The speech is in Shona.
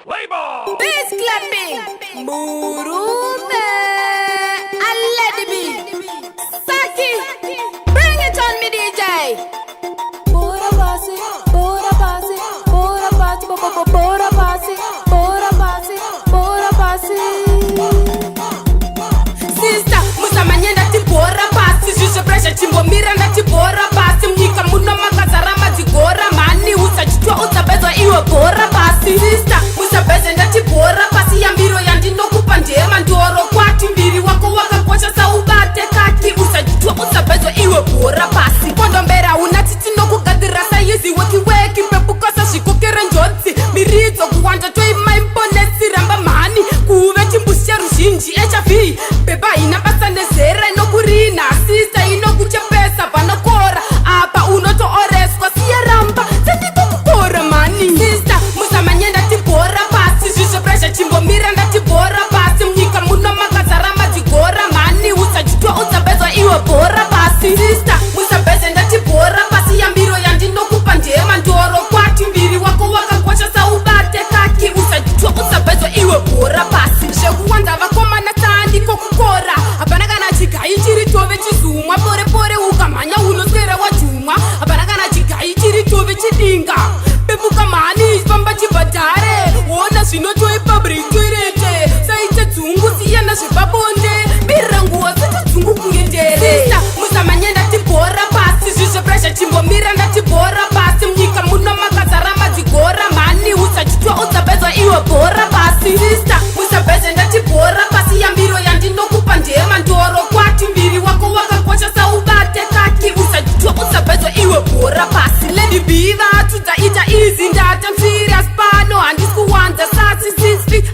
Label! Bass clapping, Murume, Aledibi, Saki, bring it on me DJ. Bora basi, bora basi, bora basi, bora basi, bora basi, bora basi. Sister, musamanyenda ti bora basi, jisho pressure chimbo miranda ti bora basi, mnyika muno makazarama ti gora mani, usachitwa utabezwa iwe bora basi. Sister, musabeze ndati bora basi ya mbiro ya ndino kupandema ndoro kwati mbiri wako wakakwasha sa ubate kati, usachitwa utabezwa iwe bora basi. Kondo mbera unatiti no kugadira sa yezi weki mpepukosa shikokere njotsi, mirizo kuwanja toi maimponesi ramba mani, kuwe chimbushia rushinji HIV, beba inapasa nezera inokurina, sister inokuchepesa panakora, apa unoto oreswa siya ramba, sendiko kukora mani. Sister, musamanyenda ti bora basi, jisho pressure chimbo miranda ti bora basi, mnyika muno makazarama ti gora mani, usachitwa utabezwa iwe bora basi. Sister, musabeze ndati bora basi ya mbiro ya ndino kupandema ndoro kwati mbiri wako wakakwasha sa ubate kaki, usachitwa utabezwa iwe bora basi. Shekuwanda vakomana tandiko kukora, hapana kana chigai chiri tove chizumwa, pore pore ukamanya unoswera wajumwa, hapana kana chigai chiri tove chidinga, pepuka mani pamba chibhadhare, wona zvinotoi public toilet, saite dzungu siyana zvepabonde, mirira nguva sati dzungu kuendere. Sister, musamanyenda ti bora basi, zvisve pressure chimbo miranda ti bora basi, mnyika muno makazarama dzigora mani, usachitwa utabezwa iwe bora basi. Sister, musabeze ndati bora basi ya mbiro ya ndinokupa ndema ndoro kwati mbiri wako wakakwasha sa ubate kaki, usachitwa utabezwa iwe bora basi. Lady B vatudza ita easy ndata I'm serious pano, handisi kuwanza sasi 6 feet